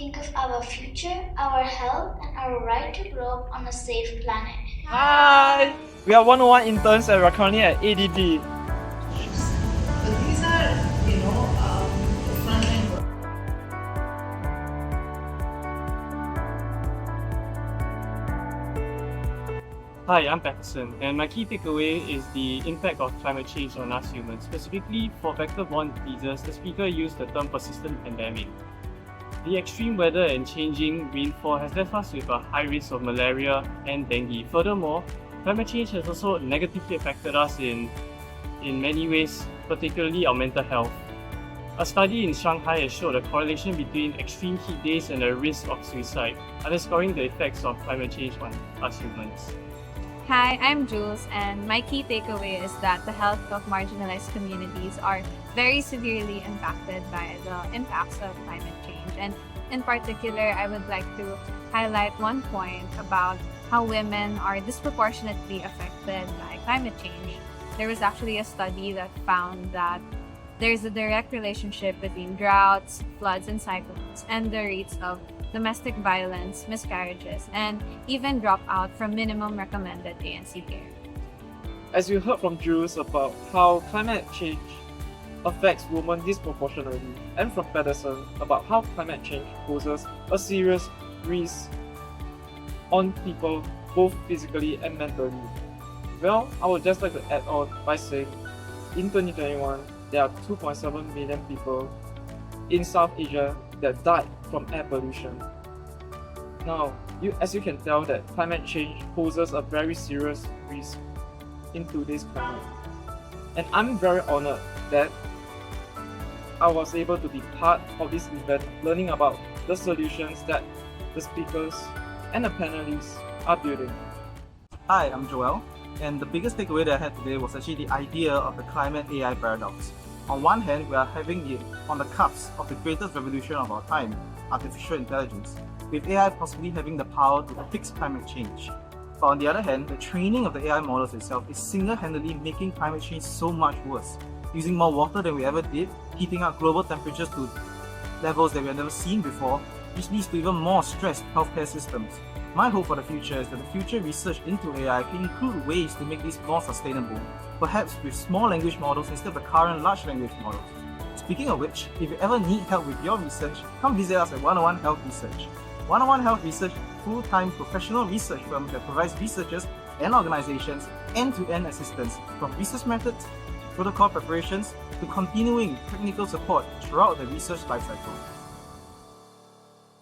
think of our future, our health, and our right to grow up on a safe planet. Hi! We are 101 interns and we're currently at ADB. So these are, the frontline work. Hi, I'm Patterson, and my key takeaway is the impact of climate change on us humans. Specifically, for vector-borne diseases, the speaker used the term persistent pandemic. The extreme weather and changing rainfall has left us with a high risk of malaria and dengue. Furthermore, climate change has also negatively affected us in many ways, particularly our mental health. A study in Shanghai has showed a correlation between extreme heat days and the risk of suicide, underscoring the effects of climate change on us humans. Hi, I'm Jules, and my key takeaway is that the health of marginalized communities are very severely impacted by the impacts of climate change. And in particular, I would like to highlight one point about how women are disproportionately affected by climate change. There was actually a study that found that there's a direct relationship between droughts, floods, and cyclones, and the rates of domestic violence, miscarriages, and even dropout from minimum recommended ANC care. As you heard from Jules about how climate change affects women disproportionately, and from Patterson about how climate change poses a serious risk on people both physically and mentally. Well, I would just like to add on by saying in 2021, there are 2.7 million people in South Asia that died from air pollution. Now, as you can tell that climate change poses a very serious risk in today's climate. And I'm very honored that I was able to be part of this event, learning about the solutions that the speakers and the panelists are building. Hi, I'm Joel, and the biggest takeaway that I had today was actually the idea of the climate AI paradox. On one hand, we are having it on the cusp of the greatest revolution of our time, artificial intelligence, with AI possibly having the power to fix climate change. But on the other hand, the training of the AI models itself is single-handedly making climate change so much worse, using more water than we ever did, heating up global temperatures to levels that we have never seen before, which leads to even more stressed healthcare systems. My hope for the future is that the future research into AI can include ways to make this more sustainable, perhaps with small language models instead of the current large language models. Speaking of which, if you ever need help with your research, come visit us at 101 Health Research. 101 Health Research is a full-time professional research firm that provides researchers and organizations end-to-end assistance from research methods, protocol preparations, to continuing technical support throughout the research lifecycle.